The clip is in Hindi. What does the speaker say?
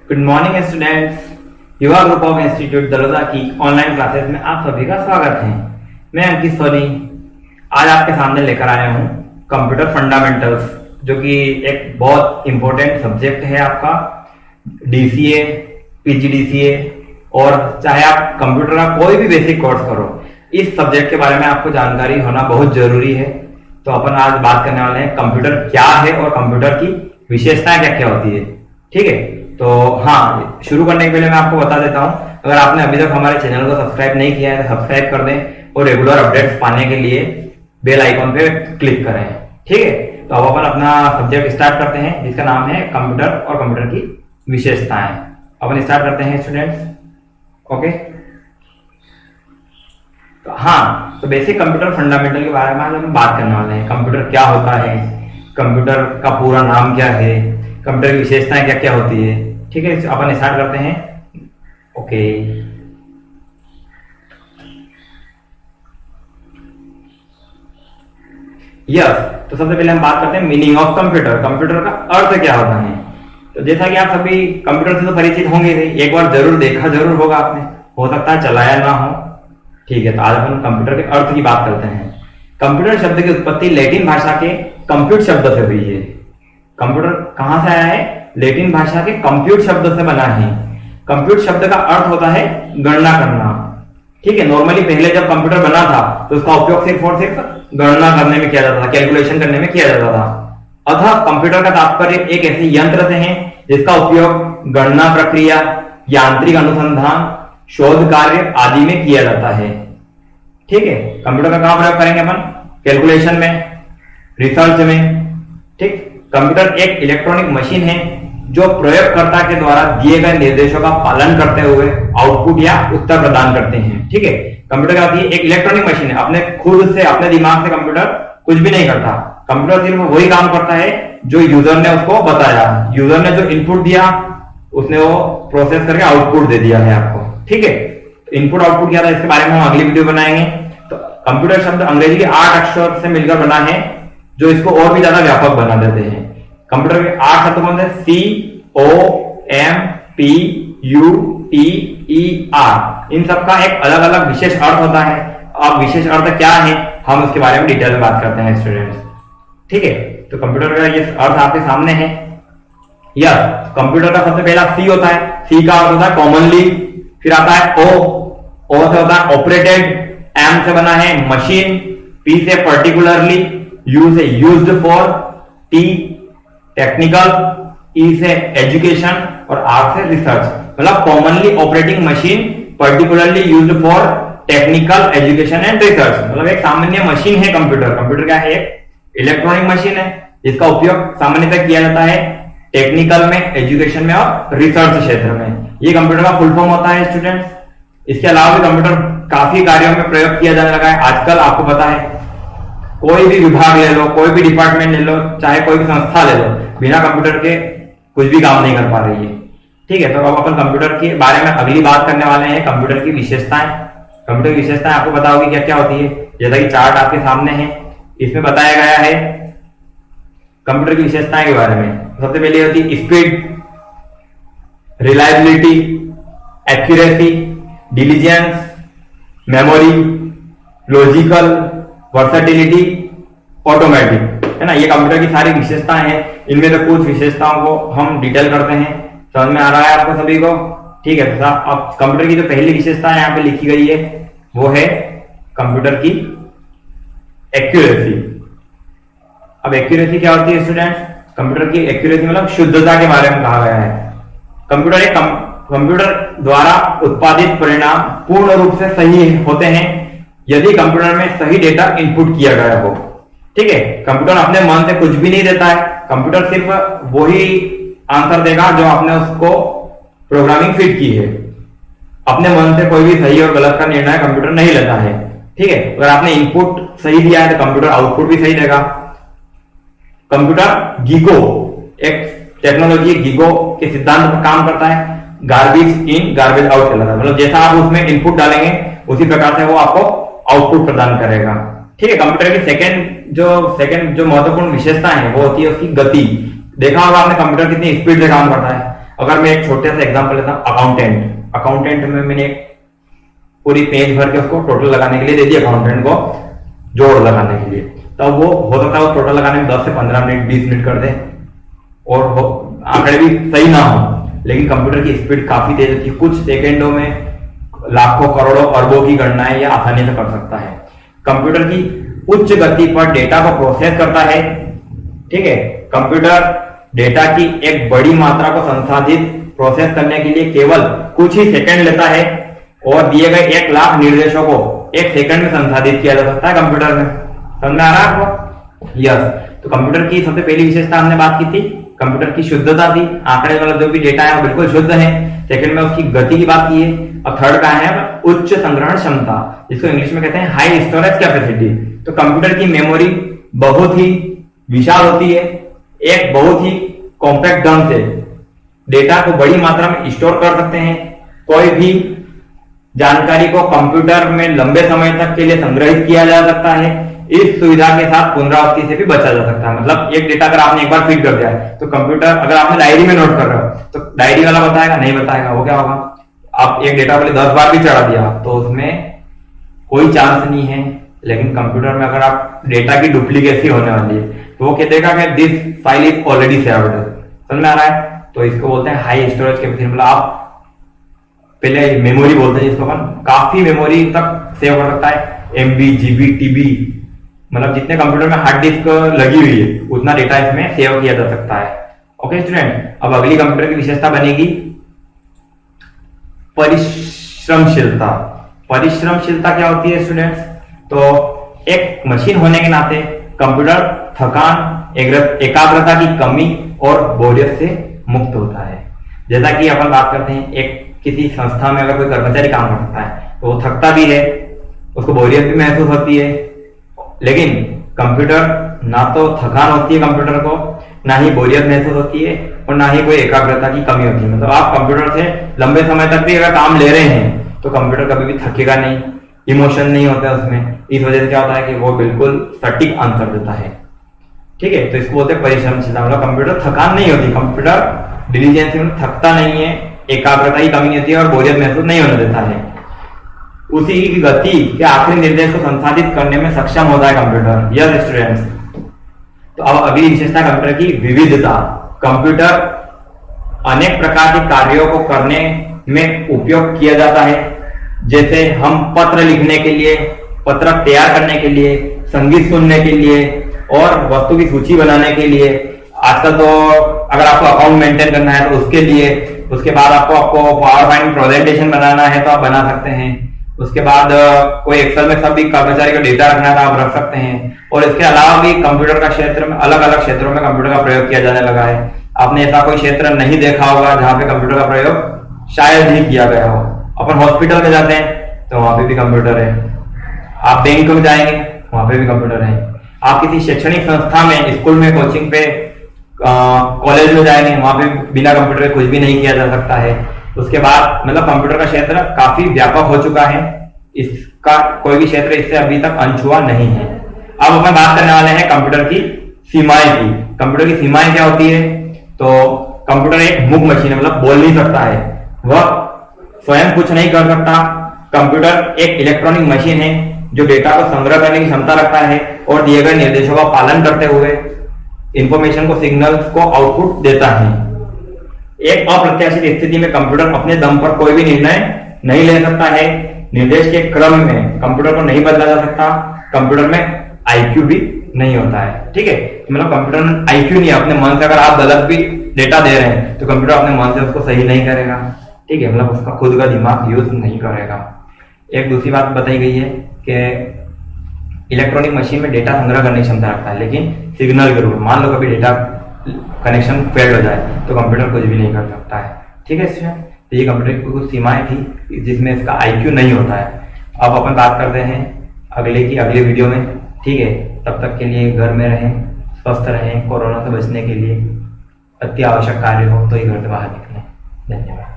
Good morning students. युवा ग्रुप ऑफ इंस्टीट्यूट दलोदा की ऑनलाइन क्लासेस में आप सभी का स्वागत है। मैं अंकित सोनी आज आपके सामने लेकर आया हूँ कंप्यूटर फंडामेंटल्स, जो कि एक बहुत इंपॉर्टेंट सब्जेक्ट है आपका डीसीए, पीजीडीसीए और चाहे आप कंप्यूटर का कोई भी बेसिक कोर्स करो, इस सब्जेक्ट के बारे में आपको जानकारी होना बहुत जरूरी है। तो अपन आज बात करने वाले हैं कंप्यूटर क्या है और कंप्यूटर की विशेषताएं क्या क्या होती है। ठीक है, तो हाँ, शुरू करने के पहले मैं आपको बता देता हूँ, अगर आपने अभी तक हमारे चैनल को सब्सक्राइब नहीं किया है तो सब्सक्राइब कर दें और रेगुलर अपडेट्स पाने के लिए बेल आइकॉन पे क्लिक करें। ठीक है, तो अब अपन अपना सब्जेक्ट स्टार्ट करते हैं, जिसका नाम है कंप्यूटर और कंप्यूटर की विशेषताएं। अपन स्टार्ट करते हैं स्टूडेंट्स। ओके, तो हाँ, तो बेसिक कंप्यूटर फंडामेंटल के बारे में आज हम बात करने वाले हैं। कंप्यूटर क्या होता है, कंप्यूटर का पूरा नाम क्या है, कंप्यूटर की विशेषताएं क्या क्या होती है। ठीक है, अपन स्टार्ट करते हैं। ओके, यस, तो सबसे पहले हम बात करते हैं मीनिंग ऑफ कंप्यूटर। कंप्यूटर का अर्थ क्या होता है। तो जैसा कि आप सभी कंप्यूटर से तो परिचित होंगे ही, एक बार जरूर देखा जरूर होगा आपने, हो सकता है चलाया ना हो। ठीक है, तो आज अपन कंप्यूटर के अर्थ की बात करते हैं। कंप्यूटर शब्द की उत्पत्ति लैटिन भाषा के कंप्यूट शब्द से हुई है। कंप्यूटर कहां से आया है? लैटिन भाषा के कंप्यूट शब्द से बना है। कंप्यूट शब्द का अर्थ होता है गणना करना। ठीक है, नॉर्मली पहले जब कंप्यूटर बना था तो उसका उपयोग सिर्फ और सिर्फ गणना करने में किया जाता था, कैलकुलेशन करने में किया जाता था। अतः कंप्यूटर का तात्पर्य एक ऐसे यंत्र से है जिसका उपयोग गणना प्रक्रिया, यांत्रिक अनुसंधान, शोध कार्य आदि में किया जाता है। ठीक है, कंप्यूटर का कहां प्रयोग करेंगे अपन? कैलकुलेशन में, रिसर्च में। ठीक, कंप्यूटर एक इलेक्ट्रॉनिक मशीन है जो प्रयोगकर्ता के द्वारा दिए गए निर्देशों का पालन करते हुए आउटपुट या उत्तर प्रदान करते हैं। ठीक है, कंप्यूटर का एक इलेक्ट्रॉनिक मशीन है, अपने खुद से अपने दिमाग से कंप्यूटर कुछ भी नहीं करता। कंप्यूटर सिर्फ वही काम करता है जो यूजर ने उसको बताया। यूजर ने जो इनपुट दिया उसने वो प्रोसेस करके आउटपुट दे दिया है आपको। ठीक है, इनपुट आउटपुट क्या था इसके बारे में हम अगली वीडियो बनाएंगे। तो कंप्यूटर शब्द अंग्रेजी के 8 अक्षर से मिलकर बना है, जो इसको और भी ज्यादा व्यापक बना देते हैं। कंप्यूटर के 8 शब्द कौन से? COMPUTER। इन सबका एक अलग अलग विशेष अर्थ होता है। अब विशेष अर्थ क्या है हम उसके बारे में डिटेल में बात करते हैं स्टूडेंट्स। ठीक है, तो कंप्यूटर का ये अर्थ आपके सामने है। यह कंप्यूटर का सबसे पहला सी होता है। सी का अर्थ होता है कॉमनली। फिर आता है ओ से होता है ऑपरेटेड, एम से बना है मशीन, पी से पर्टिकुलरली, यू से यूज्ड फॉर, टी टेक्निकल, ई से एजुकेशन और आर से रिसर्च। मतलब commonly operating machine, particularly used for technical, education and research. मतलब एक सामान्य मशीन है कंप्यूटर। कंप्यूटर क्या है? एक इलेक्ट्रॉनिक मशीन है जिसका उपयोग सामान्यतः किया जाता है टेक्निकल में, एजुकेशन में और रिसर्च क्षेत्र में। ये कंप्यूटर का फुल फॉर्म होता है स्टूडेंट्स। इसके अलावा भी कंप्यूटर काफी कार्यों में प्रयोग किया जाने लगा है आजकल। आपको पता है, कोई भी विभाग ले लो, कोई भी डिपार्टमेंट ले लो, चाहे कोई भी संस्था ले लो, बिना कंप्यूटर के कुछ भी काम नहीं कर पा रही है। ठीक है, तो अब अपन कंप्यूटर के बारे में अगली बात करने वाले हैं, कंप्यूटर की विशेषताएं। कंप्यूटर की विशेषताएं आपको पता होगी क्या क्या होती है। जैसा कि चार्ट आपके सामने है, इसमें बताया गया है कंप्यूटर की विशेषताएं के बारे में। सबसे पहले होती है speed, reliability, accuracy, diligence, memory, logical, versatility, automatic. है ना, ये कंप्यूटर की सारी विशेषताएं हैं। इनमें से कुछ विशेषताओं को हम डिटेल करते हैं। समझ में आ रहा है आपको सभी को? ठीक है, तो अब कंप्यूटर की जो पहली विशेषता यहाँ पे लिखी गई है वो है कंप्यूटर की एक्यूरेसी। अब एक्यूरेसी क्या होती है स्टूडेंट्स? कंप्यूटर की एक्यूरेसी मतलब शुद्धता के बारे में कहा गया है। कंप्यूटर द्वारा उत्पादित परिणाम पूर्ण रूप से सही होते हैं यदि कंप्यूटर में सही डेटा इनपुट किया गया हो। ठीक है, कंप्यूटर अपने मन से कुछ भी नहीं देता है। कंप्यूटर सिर्फ वही आंसर देगा जो आपने उसको प्रोग्रामिंग फिट की है। अपने मन से कोई भी सही और गलत का निर्णय कंप्यूटर नहीं लेता है। ठीक है, अगर आपने इनपुट सही दिया है तो कंप्यूटर आउटपुट भी सही देगा। कंप्यूटर गीगो, एक टेक्नोलॉजी गीगो के सिद्धांत पर काम करता है। गार्बेज इन गार्बेज आउट चला था, मतलब जैसा आप उसमें इनपुट डालेंगे उसी प्रकार से वो आपको आउटपुट प्रदान करेगा। ठीक है, कंप्यूटर की सेकंड जो महत्वपूर्ण विशेषता है वो होती है उसकी गति। देखा होगा आपने कंप्यूटर कितनी स्पीड से काम करता है। अगर मैं एक छोटे सा एग्जांपल लेता हूँ, अकाउंटेंट में मैंने एक पूरी पेज भर के उसको टोटल लगाने के लिए दे दिया, अकाउंटेंट को जोड़ लगाने के लिए, तब वो हो सकता है टोटल लगाने में 10 से 15 मिनट 20 मिनट कर दे और आंकड़े भी सही ना हो, लेकिन कंप्यूटर की स्पीड काफी तेज होती है, कुछ सेकेंडों में लाखों करोड़ों अरबों की गणनाएं यह आसानी से कर सकता है। कंप्यूटर की उच्च गति पर डेटा को प्रोसेस करता है। ठीक है, कंप्यूटर डेटा की एक बड़ी मात्रा को संसाधित प्रोसेस करने के लिए केवल कुछ ही सेकंड लेता है और दिए गए 1 लाख निर्देशों को 1 सेकंड में संसाधित किया जा सकता है कंप्यूटर में। समझ में आ रहा है आपको? यस। तो कंप्यूटर की सबसे पहली विशेषता हमने बात की थी, कंप्यूटर की शुद्धता थी, आंकड़े वाला जो भी डेटा है वो बिल्कुल शुद्ध है। सेकंड में उसकी गति की बात की है। और थर्ड का है उच्च संग्रहण क्षमता, जिसको इंग्लिश में कहते हैं हाई स्टोरेज कैपेसिटी। तो कंप्यूटर की मेमोरी बहुत ही विशाल होती है, एक बहुत ही कॉम्पैक्ट ढंग से डेटा को बड़ी मात्रा में स्टोर कर सकते हैं। कोई भी जानकारी को कंप्यूटर में लंबे समय तक के लिए संग्रहित किया जा सकता है। इस सुविधा के साथ पुनरावृत्ति से भी बचा जा सकता है। मतलब एक डेटा अगर आपने एक बार फीड कर दिया है तो कंप्यूटर, अगर आपने डायरी में नोट कर रहे हो तो डायरी वाला बताएगा नहीं बताएगा, वो क्या होगा, आप एक डेटा को 10 बार भी चढ़ा दिया तो उसमें कोई चांस नहीं है। लेकिन कंप्यूटर में अगर आप डेटा की डुप्लीकेसी होने वाली है तो वो कह देगा कि this file is already saved. समझ में आ रहा है? तो इसको बोलते हैं हाई स्टोरेज कैपेसिटी। मतलब आप पहले मेमोरी बोलते हैं जिसको अपन काफी मेमोरी तक सेव कर सकता है, एमबी, जीबी, टीबी, मतलब जितने कंप्यूटर में हार्ड डिस्क लगी हुई है उतना डेटा इसमें सेव किया जा सकता है। ओके स्टूडेंट, अब अगली कंप्यूटर की विशेषता बनेगी परिश्रमशीलता। परिश्रमशीलता क्या होती है स्टूडेंट्स? तो एक मशीन होने के नाते कंप्यूटर थकान, एकाग्रता की कमी और बोरियत से मुक्त होता है। जैसा कि अपन बात करते हैं, एक किसी संस्था में अगर कोई कर्मचारी काम करता है तो वो थकता भी है, उसको बोरियत भी महसूस होती है। लेकिन कंप्यूटर ना तो थकान होती है कंप्यूटर को, ना ही बोरियत महसूस होती है और ना ही कोई एकाग्रता की कमी होती है। मतलब आप कंप्यूटर से लंबे समय तक भी अगर काम ले रहे हैं तो कंप्यूटर कभी भी थकेगा नहीं, इमोशन नहीं होता है उसमें। इस वजह से क्या होता है कि वो बिल्कुल सटीक आंसर देता है। ठीक है, तो इसको बोलते हैं परिश्रमशीलता। मतलब कंप्यूटर थकान नहीं होती, कंप्यूटर डिलीजेंसी में थकता नहीं है, एकाग्रता की कमी नहीं होती है और बोरियत महसूस नहीं होने देता है। उसी की गति के आखिरी निर्देश को संसाधित करने में सक्षम होता है कंप्यूटर। Yes students. तो अब अगली विशेषता कंप्यूटर की विविधता। कंप्यूटर अनेक प्रकार के कार्यों को करने में उपयोग किया जाता है, जैसे हम पत्र लिखने के लिए, पत्र तैयार करने के लिए, संगीत सुनने के लिए और वस्तु की सूची बनाने के लिए। आजकल तो अगर आपको अकाउंट मेंटेन करना है तो उसके लिए, उसके बाद आपको पावर पॉइंट प्रेजेंटेशन बनाना है तो आप बना सकते हैं। उसके बाद कोई एक्सेल में सभी कर्मचारी का डेटा रखना है तो आप रख सकते हैं। और इसके अलावा भी कंप्यूटर का क्षेत्र में अलग अलग क्षेत्रों में कंप्यूटर का प्रयोग किया जाने लगा है। आपने ऐसा कोई क्षेत्र नहीं देखा होगा जहां पे कंप्यूटर का प्रयोग शायद ही किया गया हो। अपन हॉस्पिटल में जाते हैं तो वहां पे भी कंप्यूटर है, आप बैंक में जाएंगे वहां पे भी कंप्यूटर है, आप किसी शैक्षणिक संस्था में, स्कूल में, कोचिंग पे, कॉलेज में जाएंगे वहां पे बिना कंप्यूटर के कुछ भी नहीं किया जा सकता है। उसके बाद मतलब कंप्यूटर का क्षेत्र काफी व्यापक हो चुका है, इसका कोई भी क्षेत्र इससे अभी तक अनछुआ नहीं है। अब अपन बात करने वाले हैं कंप्यूटर की सीमाएं की। कंप्यूटर की सीमाएं क्या होती है? तो कंप्यूटर एक मूक मशीन है, मतलब बोल नहीं सकता है, वह स्वयं कुछ नहीं कर सकता। कंप्यूटर एक इलेक्ट्रॉनिक मशीन है जो डेटा को संग्रह करने की क्षमता रखता है और दिए गए निर्देशों का पालन करते हुए इंफॉर्मेशन को, सिग्नल्स को आउटपुट देता है। एक अप्रत्याशित स्थिति में कंप्यूटर अपने दम पर कोई भी निर्णय नहीं ले सकता है। निर्देश के क्रम में कंप्यूटर को नहीं बदला जा सकता। कंप्यूटर में आईक्यू भी नहीं होता है। ठीक है, मतलब कंप्यूटर में आईक्यू नहीं है। अपने मन से अगर आप गलत भी डेटा दे रहे हैं तो कंप्यूटर अपने मन से उसको सही नहीं करेगा। ठीक है, मतलब उसका खुद का दिमाग यूज नहीं करेगा। एक दूसरी बात बताई गई है कि इलेक्ट्रॉनिक मशीन में डेटा संग्रह करने की क्षमता रखता है, लेकिन सिग्नल के रूप, मान लो कभी डेटा कनेक्शन फेल हो जाए तो कंप्यूटर कुछ भी नहीं कर सकता है। ठीक है स्टूडेंट, तो ये कंप्यूटर की कुछ सीमाएं थी जिसमें इसका आईक्यू नहीं होता है। अब अपन बात करते हैं अगले वीडियो में। ठीक है, तब तक के लिए घर में रहें, स्वस्थ रहें। कोरोना से बचने के लिए अति आवश्यक कार्य हो तो ही घर से बाहर निकलें। धन्यवाद।